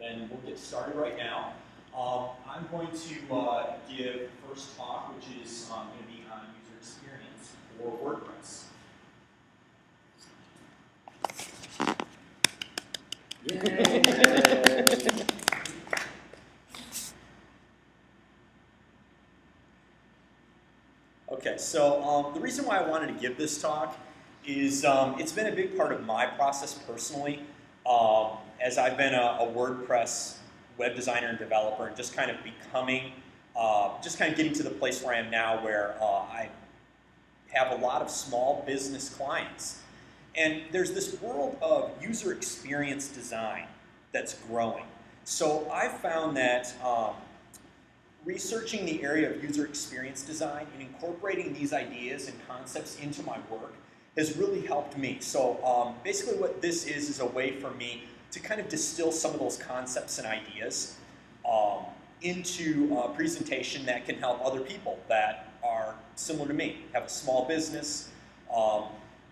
and we'll get started right now. I'm going to give the first talk, which is going to be on user experience for WordPress. Yay! Okay, so the reason why I wanted to give this talk is it's been a big part of my process personally, as I've been a WordPress web designer and developer, and just kind of becoming, just kind of getting to the place where I am now, where I have a lot of small business clients. And there's this world of user experience design that's growing. So I've found that researching the area of user experience design and incorporating these ideas and concepts into my work has really helped me. So basically what this is a way for me to kind of distill some of those concepts and ideas into a presentation that can help other people that are similar to me, have a small business.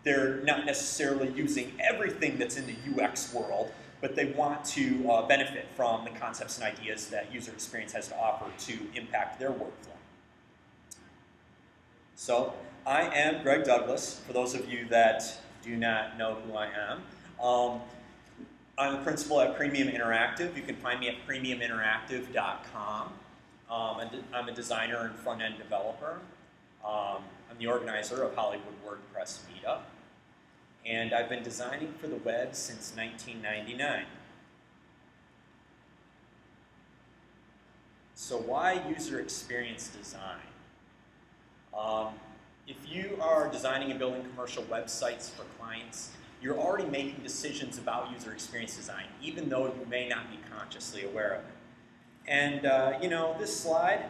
They're not necessarily using everything that's in the UX world, but they want to benefit from the concepts and ideas that user experience has to offer to impact their workflow. So I am Greg Douglas, for those of you that do not know who I am. I'm a principal at Premium Interactive. You can find me at premiuminteractive.com. I'm a designer and front-end developer. I'm the organizer of Hollywood WordPress Meetup. And I've been designing for the web since 1999. So why user experience design? If you are designing and building commercial websites for clients, you're already making decisions about user experience design, even though you may not be consciously aware of it. And you know, this slide,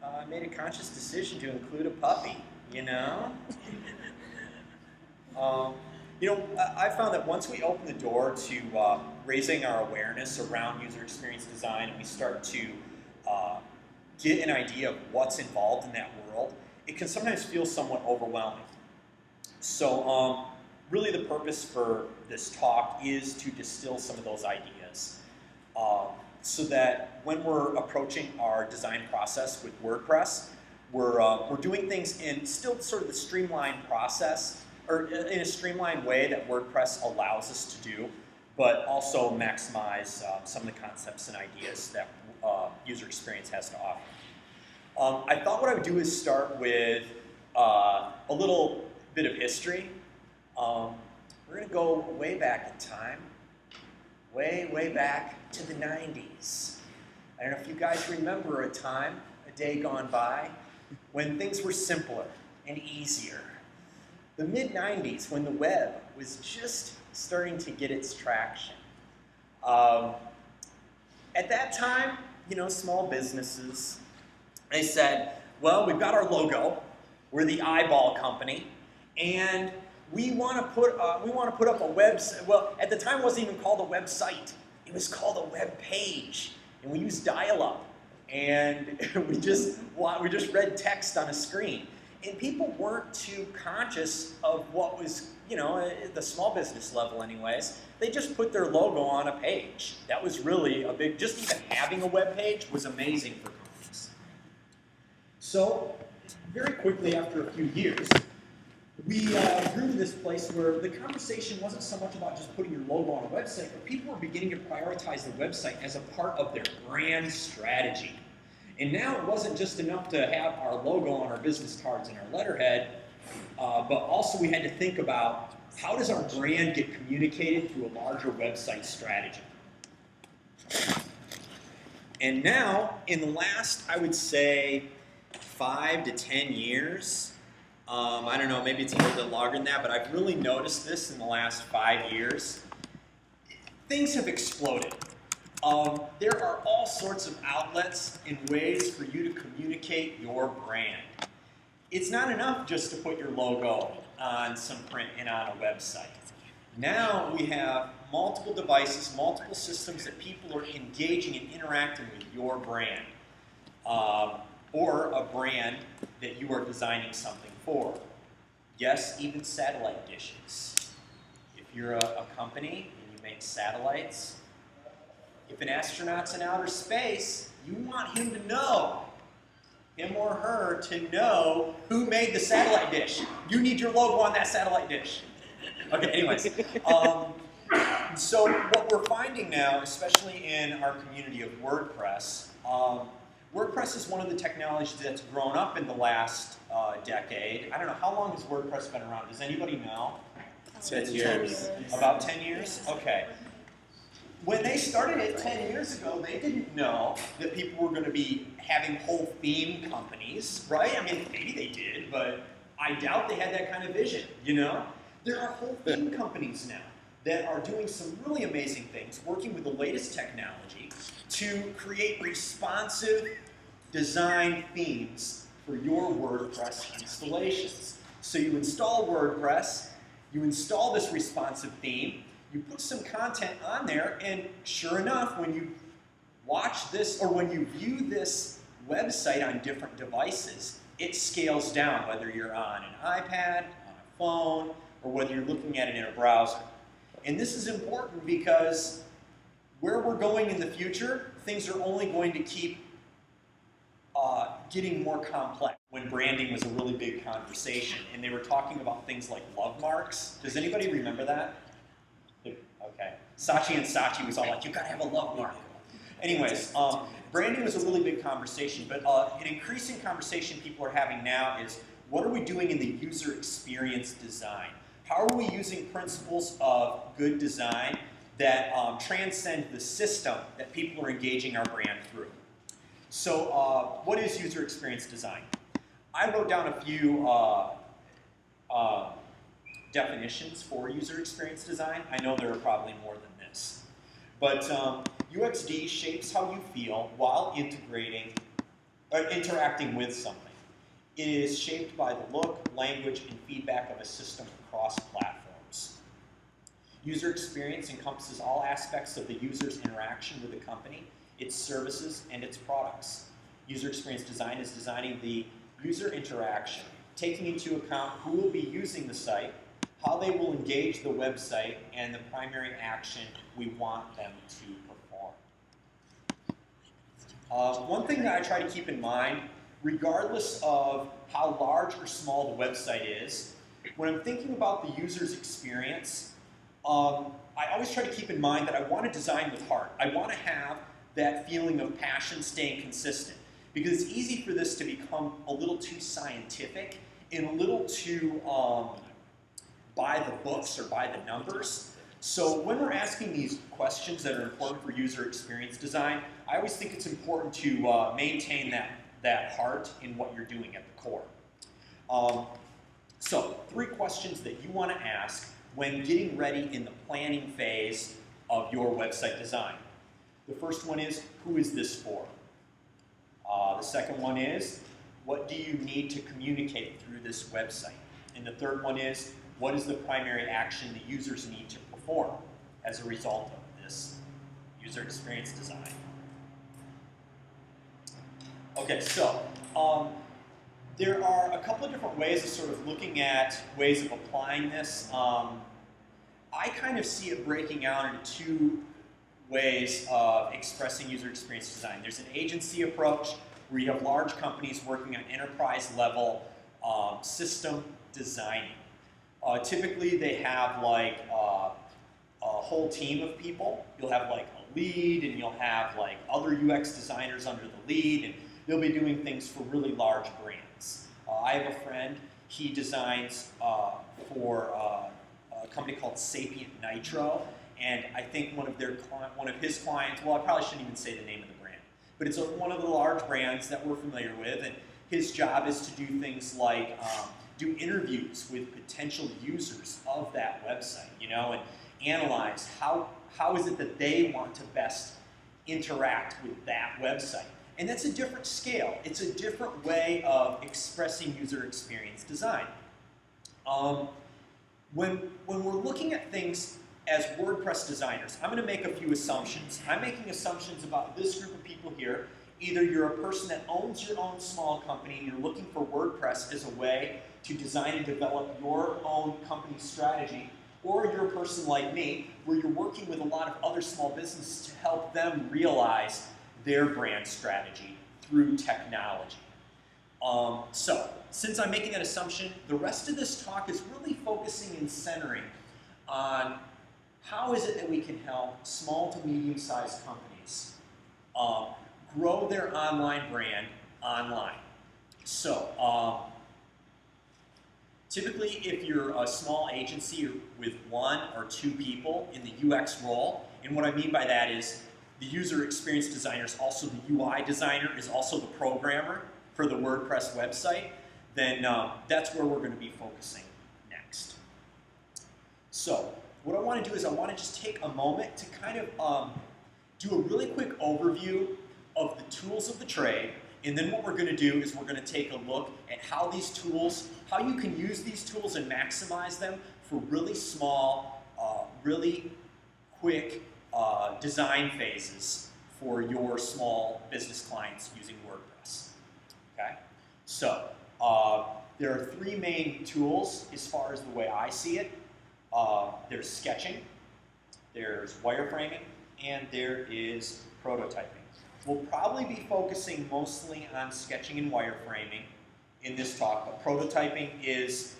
I made a conscious decision to include a puppy, you know? You know, I found that once we open the door to raising our awareness around user experience design, and we start to get an idea of what's involved in that world, it can sometimes feel somewhat overwhelming. So really the purpose for this talk is to distill some of those ideas so that when we're approaching our design process with WordPress, we're doing things in still sort of the streamlined process, or in a streamlined way that WordPress allows us to do, but also maximize some of the concepts and ideas that user experience has to offer. I thought what I would do is start with a little bit of history. We're going to go way back in time, way back to the 90s. I don't know if you guys remember a time, a day gone by, when things were simpler and easier. The mid-90s, when the web was just starting to get its traction. At that time, you know, small businesses, they said, well, we've got our logo, we're the eyeball company, and we want to put up a website. Well, at the time it wasn't even called a website, it was called a web page, and we used dial-up, and we just read text on a screen. And people weren't too conscious of what was, you know, at the small business level anyways. They just put their logo on a page. That was really a big, just even having a web page was amazing for companies. So very quickly after a few years, we grew to this place where the conversation wasn't so much about just putting your logo on a website, but people were beginning to prioritize the website as a part of their brand strategy. And now it wasn't just enough to have our logo on our business cards and our letterhead, but also we had to think about how does our brand get communicated through a larger website strategy. And now, in the last, I would say, 5 to 10 years, I don't know, maybe it's a little bit longer than that, but I've really noticed this in the last 5 years. Things have exploded. There are all sorts of outlets and ways for you to communicate your brand. It's not enough just to put your logo on some print and on a website. Now we have multiple devices, multiple systems that people are engaging and interacting with your brand, or a brand that you are designing something for. Yes, even satellite dishes. If you're a company and you make satellites, if an astronaut's in outer space, you want him to know, him or her to know who made the satellite dish. You need your logo on that satellite dish. Okay, anyways. So what we're finding now, especially in our community of WordPress, WordPress is one of the technologies that's grown up in the last decade. I don't know, how long has WordPress been around? Does anybody know? 10 years. About 10 years? Okay. When they started it 10 years ago, they didn't know that people were going to be having whole theme companies, right? I mean, maybe they did, but I doubt they had that kind of vision, you know? There are whole theme companies now that are doing some really amazing things, working with the latest technology to create responsive design themes for your WordPress installations. So you install WordPress, you install this responsive theme, you put some content on there, and sure enough, when you watch this, or when you view this website on different devices, it scales down, whether you're on an iPad, on a phone, or whether you're looking at it in a browser. And this is important because where we're going in the future, things are only going to keep getting more complex. When branding was a really big conversation, and they were talking about things like love marks. Does anybody remember that? Okay. Saatchi and Saatchi was all like, you gotta have a love mark. Anyways, branding was a really big conversation, but an increasing conversation people are having now is, what are we doing in the user experience design? How are we using principles of good design that transcend the system that people are engaging our brand through? So what is user experience design? I wrote down a few definitions for user experience design. I know there are probably more than this. But UXD shapes how you feel while interacting with something. It is shaped by the look, language, and feedback of a system across platforms. User experience encompasses all aspects of the user's interaction with the company, its services, and its products. User experience design is designing the user interaction, taking into account who will be using the site, how they will engage the website, and the primary action we want them to perform. One thing that I try to keep in mind, regardless of how large or small the website is, when I'm thinking about the user's experience, I always try to keep in mind that I want to design with heart. I want to have that feeling of passion staying consistent, because it's easy for this to become a little too scientific and a little too by the books or by the numbers. So when we're asking these questions that are important for user experience design, I always think it's important to maintain that heart in what you're doing at the core. So 3 questions that you want to ask when getting ready in the planning phase of your website design. The first one is, who is this for? The second one is, what do you need to communicate through this website? And the third one is, what is the primary action the users need to perform as a result of this user experience design? Okay, so there are a couple of different ways of sort of looking at ways of applying this. I kind of see it breaking out into 2 ways of expressing user experience design. There's an agency approach where you have large companies working on enterprise level system designing. Typically they have like a whole team of people. You'll have like a lead, and you'll have like other UX designers under the lead, and they'll be doing things for really large brands. I have a friend, he designs for a company called Sapient Nitro, and I think one of his clients, well, I probably shouldn't even say the name of the brand, but it's one of the large brands that we're familiar with, and his job is to do things like do interviews with potential users of that website, you know, and analyze how is it that they want to best interact with that website. And that's a different scale. It's a different way of expressing user experience design. When we're looking at things as WordPress designers, I'm going to make a few assumptions. I'm making assumptions about this group of people here. Either you're a person that owns your own small company and you're looking for WordPress as a way to design and develop your own company strategy, Or you're a person like me, where you're working with a lot of other small businesses to help them realize their brand strategy through technology. So, since I'm making that assumption, the rest of this talk is really focusing and centering on how is it that we can help small to medium-sized companies grow their online brand online. So, typically, if you're a small agency with 1 or 2 people in the UX role, and what I mean by that is the user experience designer is also the UI designer, is also the programmer for the WordPress website, then that's where we're going to be focusing next. So what I want to do is I want to just take a moment to kind of do a really quick overview of the tools of the trade, and then what we're going to do is we're going to take a look at how these tools, how you can use these tools and maximize them for really small, really quick design phases for your small business clients using WordPress. Okay? So, there are 3 main tools as far as the way I see it. There's sketching, there's wireframing, and there is prototyping. We'll probably be focusing mostly on sketching and wireframing in this talk, but prototyping is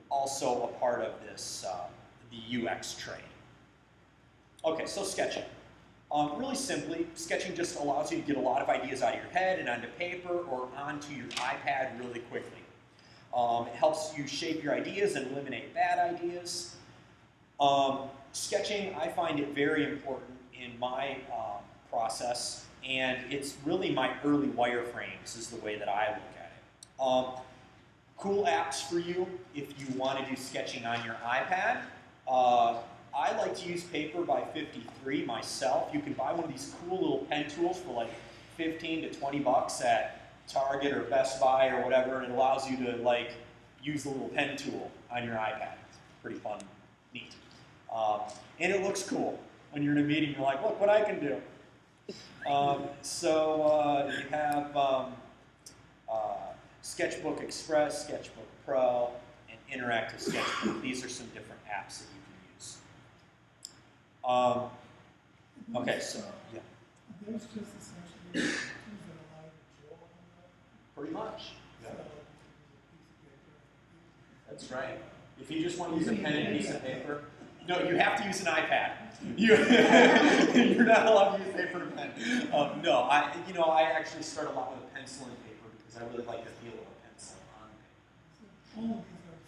also a part of this, the UX trade. Okay, so sketching. Really simply, sketching just allows you to get a lot of ideas out of your head and onto paper or onto your iPad really quickly. It helps you shape your ideas and eliminate bad ideas. Sketching, I find it very important in my process, and it's really my early wireframes is the way that I look at it. Cool apps for you if you want to do sketching on your iPad. I like to use Paper by 53 myself. You can buy one of these cool little pen tools for like 15 to 20 bucks at Target or Best Buy or whatever, and it allows you to like use the little pen tool on your iPad. It's pretty fun, neat. And it looks cool. When you're in a meeting, you're like, look what I can do. You have Sketchbook Express, Sketchbook Pro, and Interactive Sketchbook. These are some different apps that you can use. Okay, so, yeah. Those just essentially tools that allow you to draw on that. Pretty much. Yeah. So, That's right. If you just want to use a pen and a piece of paper, no, you have to use an iPad. You're not allowed to use paper and pen. No, I actually start a lot with a pencil and paper because I really like the feel of a pencil on paper. all of these are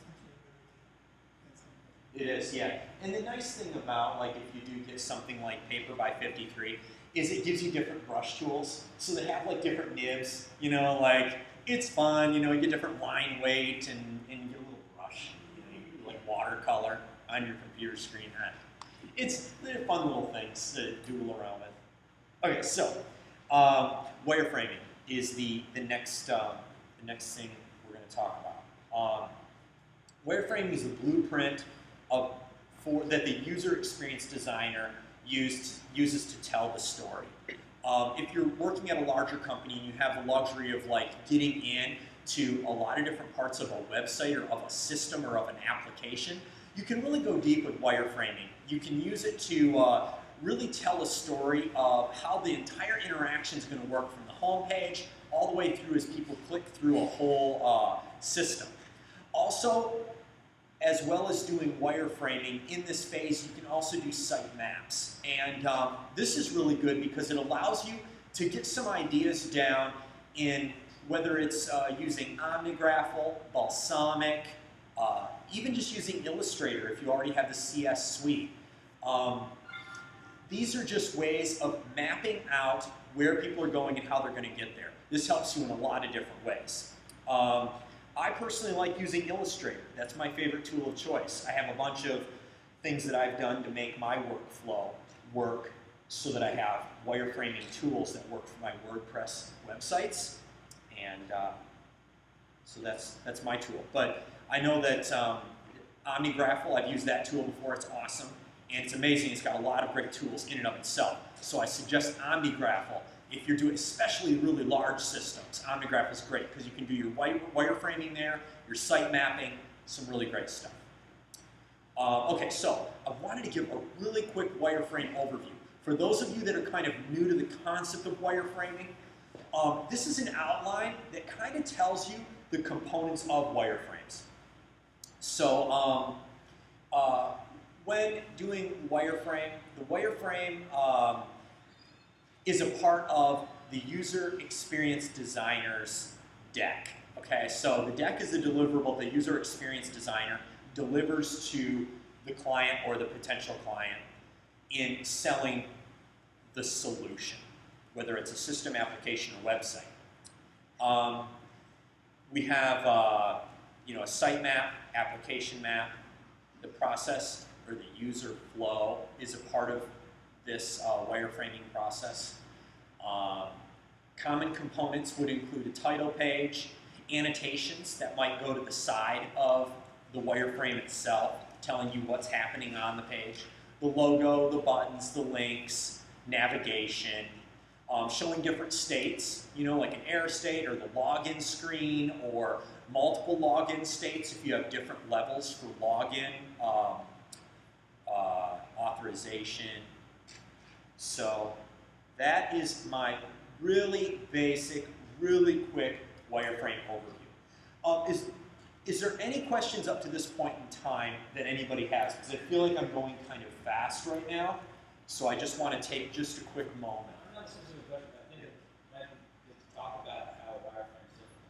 essentially very It is, yeah. And the nice thing about, like, if you do get something like Paper by 53 is it gives you different brush tools. So they have, like, different nibs, like, it's fun, you get different line weight and you get a little brush, you do, like, watercolor on your computer screen. They're fun little things to doodle around with. Okay, so, wireframing is the next thing we're going to talk about. Wireframing is the blueprint that the user experience designer uses to tell the story. If you're working at a larger company and you have the luxury of getting in to a lot of different parts of a website or of a system or of an application, you can really go deep with wireframing. You can use it to really tell a story of how the entire interaction is going to work from the home page all the way through as people click through a whole system. Also, as well as doing wireframing, in this phase, you can also do site maps. And this is really good because it allows you to get some ideas down in whether it's using OmniGraffle, Balsamic, even just using Illustrator if you already have the CS suite. These are just ways of mapping out where people are going and how they're going to get there. This helps you in a lot of different ways. I personally like using Illustrator. That's my favorite tool of choice. I have a bunch of things that I've done to make my workflow work so that I have wireframing tools that work for my WordPress websites. And so that's my tool. But I know that OmniGraffle, I've used that tool before. It's awesome. And it's amazing. It's got a lot of great tools in and of itself. So I suggest OmniGraffle. If you're doing especially really large systems, OmniGraffle is great because you can do your wireframing there, your site mapping, some really great stuff. Okay, so I wanted to give a really quick wireframe overview. For those of you that are kind of new to the concept of wireframing, this is an outline that kind of tells you the components of wireframes. So when doing wireframe, the wireframe is a part of the user experience designer's deck. Okay, so the deck is a deliverable the user experience designer delivers to the client or the potential client in selling the solution, whether it's a system, application, or website. We have a site map, application map. The process or the user flow is a part of this wireframing process. Common components would include a title page, annotations that might go to the side of the wireframe itself, telling you what's happening on the page, the logo, the buttons, the links, navigation, showing different states, like an error state or the login screen or multiple login states if you have different levels for login, authorization. So that is my really basic, really quick wireframe overview. Is there any questions up to this point in time that anybody has? Because I feel like I'm going kind of fast right now, so I just want to take just a quick moment. I'm not supposed to question, but I think it might be to talk about how wireframe is different.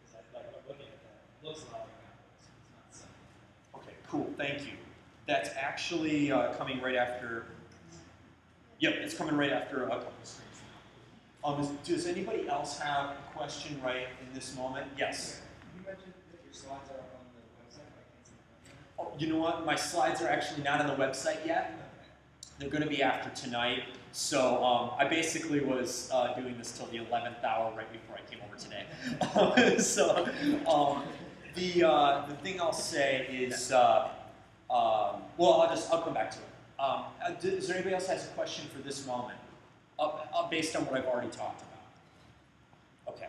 Because I'm looking at that, it looks a lot like Apple's. It's not something. Okay, cool, thank you. That's actually coming right after. Yep, it's coming right after a couple of screens. Does anybody else have a question right in this moment? Yes. You mentioned that your slides are up on the website, but I can't see them. Oh, you know what? My slides are actually not on the website yet. They're going to be after tonight. So I basically was doing this till the 11th hour right before I came over today. So the thing I'll say is, well, I'll come back to it. Does there anybody else has a question for this moment, based on what I've already talked about? Okay.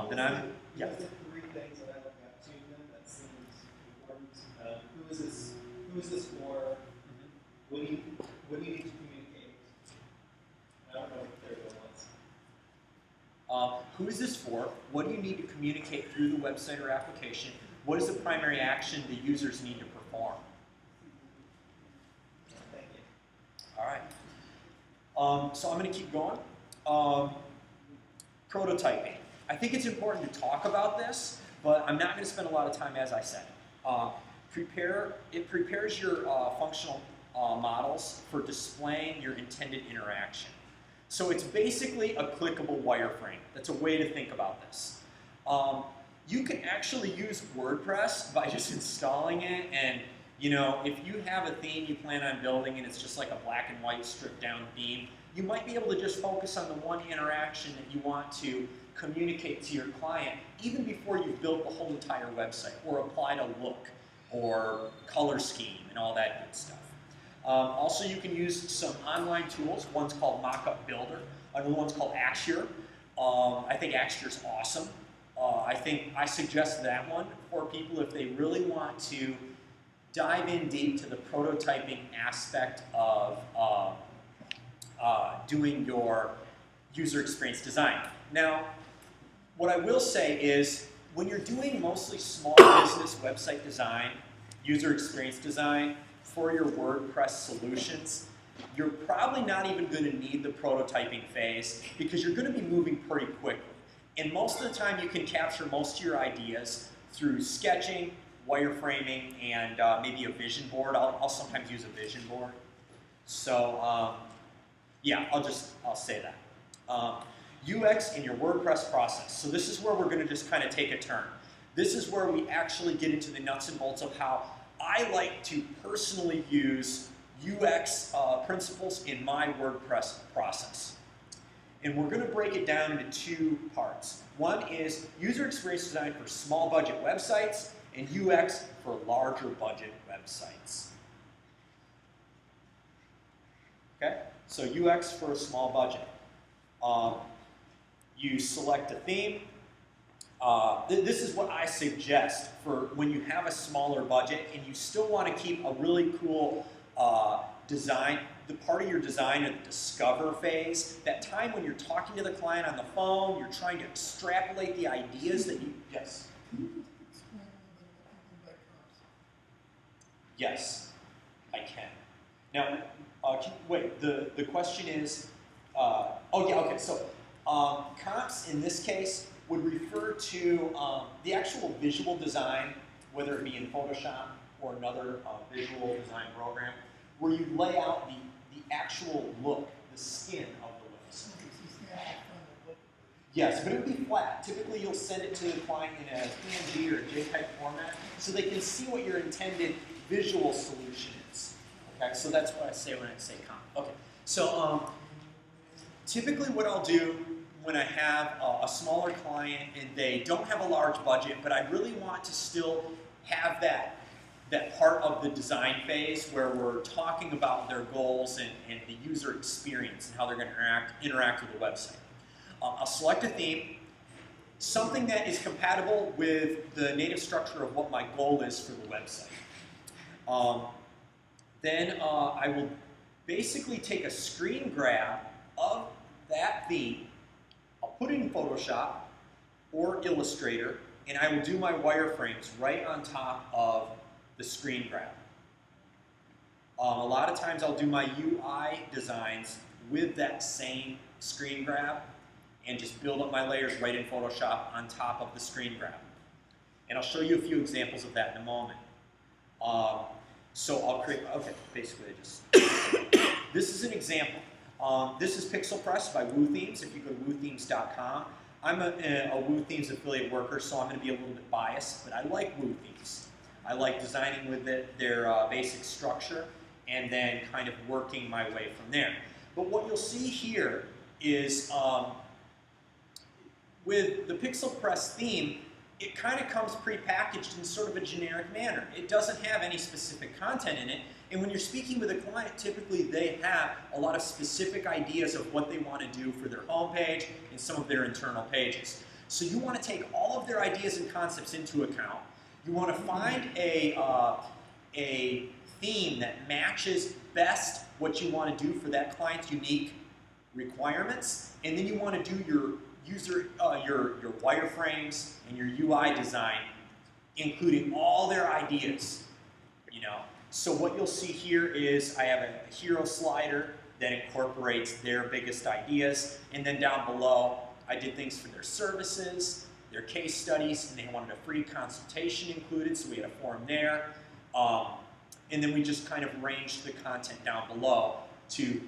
Then I'm, yeah. Those are three things that I look at to them that seems important. Who is this for? What do you need to communicate? I don't know what the third one was. Who is this for? What do you need to communicate through the website or application? What is the primary action the users need to perform? Thank you. All right. So I'm going to keep going. Prototyping. I think it's important to talk about this, but I'm not going to spend a lot of time, as I said. It prepares your functional models for displaying your intended interaction. So it's basically a clickable wireframe. That's a way to think about this. You can actually use WordPress by just installing it, and if you have a theme you plan on building and it's just like a black and white stripped down theme, you might be able to just focus on the one interaction that you want to communicate to your client even before you've built the whole entire website or applied a look or color scheme and all that good stuff. Also, you can use some online tools. One's called Mockup Builder. Another one's called Axure. I think Axure's awesome. I suggest that one for people if they really want to dive in deep to the prototyping aspect of doing your user experience design. Now, what I will say is when you're doing mostly small business website design, user experience design, for your WordPress solutions, you're probably not even going to need the prototyping phase because you're going to be moving pretty quickly. And most of the time you can capture most of your ideas through sketching, wireframing, and maybe a vision board. I'll sometimes use a vision board. So yeah, I'll say that. UX in your WordPress process. So this is where we're going to just kind of take a turn. This is where we actually get into the nuts and bolts of how I like to personally use UX principles in my WordPress process. And we're going to break it down into two parts. One is user experience design for small budget websites and UX for larger budget websites. Okay, so UX for a small budget. You select a theme. this is what I suggest for when you have a smaller budget and you still want to keep a really cool design, the part of your design of the discover phase, that time when you're talking to the client on the phone, you're trying to extrapolate the ideas that you, yes? Can you explain a little bit what you mean by comps? Yes, I can. Now, wait, the question is, oh yeah, okay, so comps in this case would refer to the actual visual design, whether it be in Photoshop or another visual design program, where you lay out the actual look, the skin of the website. Okay, so you see how I find the look. Yes, but it would be flat. Typically, you'll send it to the client in a PNG or a JPEG format so they can see what your intended visual solution is. Okay, so that's what I say when I say comp. Okay, so typically what I'll do when I have a smaller client and they don't have a large budget, but I really want to still have that part of the design phase where we're talking about their goals and the user experience and how they're going to interact with the website. I'll select a theme, something that is compatible with the native structure of what my goal is for the website. Then I will basically take a screen grab of that theme, I'll put it in Photoshop or Illustrator, and I will do my wireframes right on top of the screen grab. A lot of times I'll do my UI designs with that same screen grab and just build up my layers right in Photoshop on top of the screen grab. And I'll show you a few examples of that in a moment. So I'll create, okay, basically I just, this is an example. This is Pixel Press by WooThemes. If you go to woothemes.com, I'm a WooThemes affiliate worker, so I'm going to be a little bit biased, but I like WooThemes. I like designing with their basic structure and then kind of working my way from there. But what you'll see here is with the Pixel Press theme, it kind of comes pre-packaged in sort of a generic manner. It doesn't have any specific content in it, and when you're speaking with a client, typically they have a lot of specific ideas of what they want to do for their homepage and some of their internal pages. So you want to take all of their ideas and concepts into account. You want to find a theme that matches best what you want to do for that client's unique requirements, and then you want to do your your wireframes and your UI design, including all their ideas. You know, so what you'll see here is I have a hero slider that incorporates their biggest ideas, and then down below I did things for their services, their case studies, and they wanted a free consultation included, so we had a form there. And then we just kind of arranged the content down below to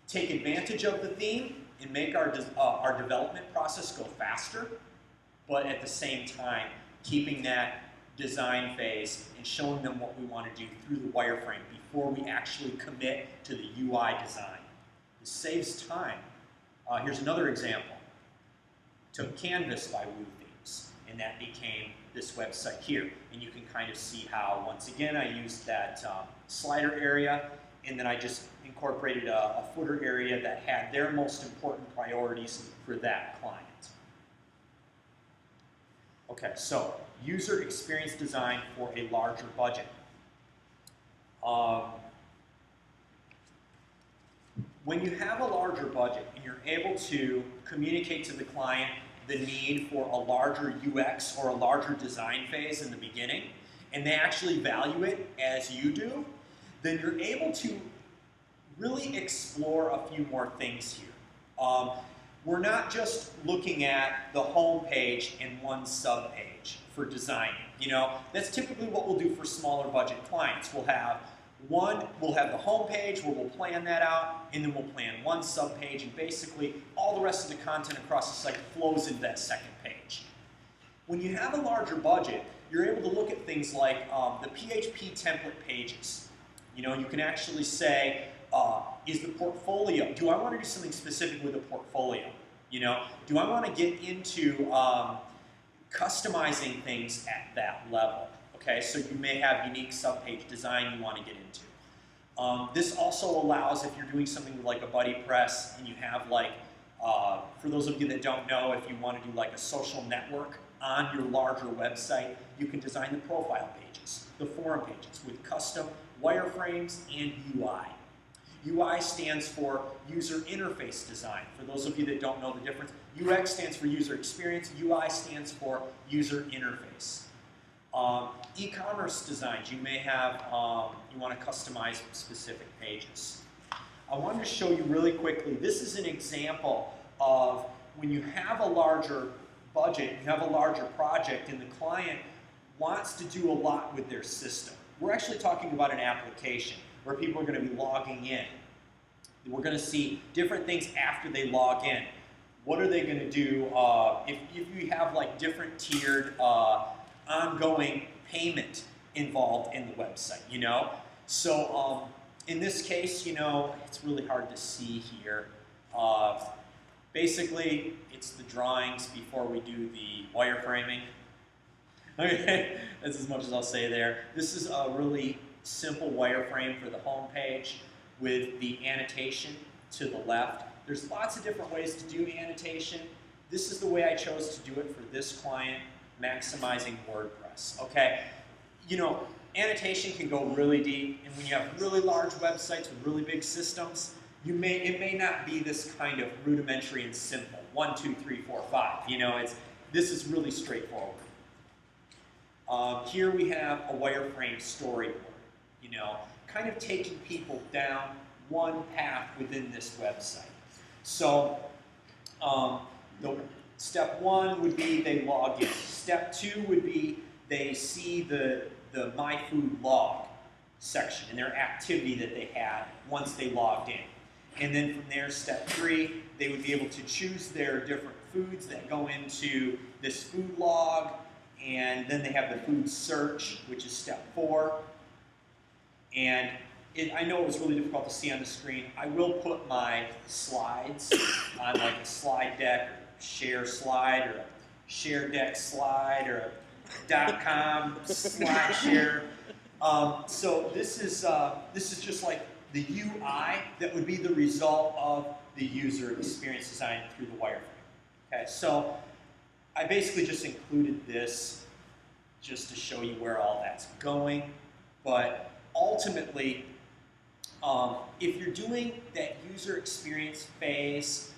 take advantage of the theme and make our development process go faster, but at the same time keeping that design phase and showing them what we want to do through the wireframe before we actually commit to the UI design. This saves time. Here's another example. Took Canvas by WooThemes, and that became this website here. And you can kind of see how, once again, I used that slider area, and then I just incorporated a footer area that had their most important priorities for that client. Okay, so user experience design for a larger budget. When you have a larger budget and you're able to communicate to the client the need for a larger UX or a larger design phase in the beginning, and they actually value it as you do, then you're able to really explore a few more things here. We're not just looking at the home page and one sub-page for designing. You know, that's typically what we'll do for smaller budget clients. We'll have the home page where we'll plan that out, and then we'll plan one sub-page, and basically all the rest of the content across the site flows into that second page. When you have a larger budget, you're able to look at things like the PHP template pages. You know, you can actually say, is the portfolio, do I want to do something specific with a portfolio? You know, do I want to get into customizing things at that level? Okay, so you may have unique sub-page design you want to get into. This also allows, if you're doing something like a buddy press and you have like, for those of you that don't know, if you want to do like a social network on your larger website, you can design the profile pages, the forum pages with custom wireframes and UI. UI stands for user interface design. For those of you that don't know the difference, UX stands for user experience, UI stands for user interface. E-commerce designs, you may have, you want to customize specific pages. I wanted to show you really quickly, this is an example of when you have a larger budget, you have a larger project, and the client wants to do a lot with their system. We're actually talking about an application where people are going to be logging in. We're going to see different things after they log in. What are they going to do if you have like different tiered ongoing payment involved in the website, you know? So in this case, you know, it's really hard to see here. Basically, it's the drawings before we do the wireframing. Okay, that's as much as I'll say there. This is a really simple wireframe for the home page with the annotation to the left. There's lots of different ways to do annotation. This is the way I chose to do it for this client, maximizing WordPress, okay? You know, annotation can go really deep, and when you have really large websites with really big systems, it may not be this kind of rudimentary and simple, 1, 2, 3, 4, 5. You know, this is really straightforward. Here we have a wireframe storyboard, you know, kind of taking people down one path within this website. So step 1 would be they log in. Step 2 would be they see the My Food log section and their activity that they had once they logged in. And then from there, step 3, they would be able to choose their different foods that go into this food log, and then they have the food search, which is step 4. And I know it was really difficult to see on the screen. I will put my slides on like a slide deck, or share slide, or a share deck slide, or a .com slide share. So this is just like the UI that would be the result of the user experience design through the wireframe. Okay, so I basically just included this just to show you where all that's going, but ultimately, if you're doing that user experience phase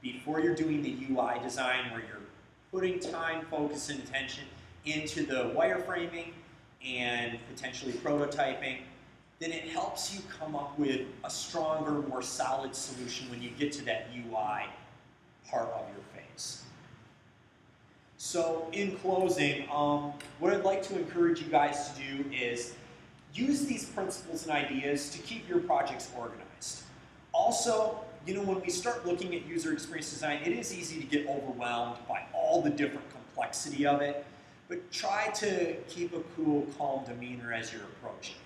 before you're doing the UI design, where you're putting time, focus, and attention into the wireframing and potentially prototyping, then it helps you come up with a stronger, more solid solution when you get to that UI part of your phase. So in closing, what I'd like to encourage you guys to do is use these principles and ideas to keep your projects organized. Also, you know, when we start looking at user experience design, it is easy to get overwhelmed by all the different complexity of it, but try to keep a cool, calm demeanor as you're approaching it.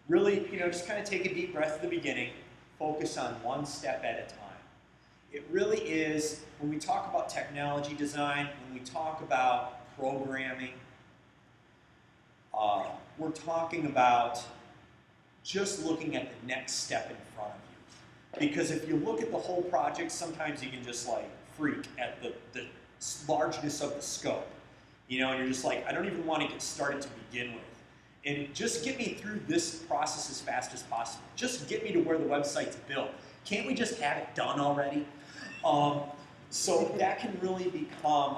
Really, you know, just kind of take a deep breath at the beginning, focus on one step at a time. It really is, when we talk about technology design, when we talk about programming, we're talking about just looking at the next step in front of you. Because if you look at the whole project, sometimes you can just like freak at the largeness of the scope. You know, and you're just like, I don't even want to get started to begin with. And just get me through this process as fast as possible. Just get me to where the website's built. Can't we just have it done already? So that can really become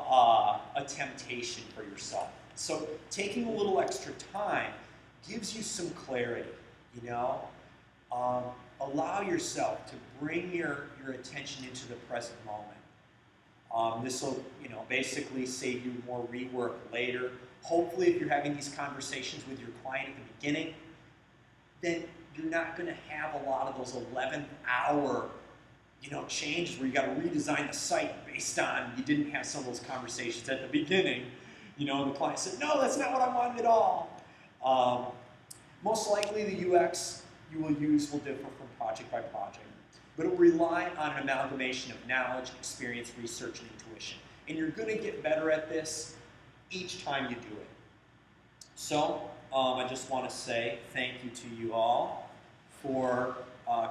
a temptation for yourself. So taking a little extra time gives you some clarity, you know? Allow yourself to bring your attention into the present moment. This will, you know, basically save you more rework later. Hopefully, if you're having these conversations with your client at the beginning, then you're not going to have a lot of those 11th hour, you know, changes where you got to redesign the site based on you didn't have some of those conversations at the beginning. You know, and the client said, no, that's not what I wanted at all. Most likely, the UX you will use will differ from project by project, but it will rely on an amalgamation of knowledge, experience, research, and intuition. And you're going to get better at this each time you do it. So I just want to say thank you to you all for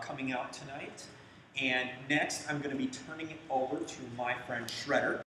coming out tonight. And next, I'm going to be turning it over to my friend Shredder.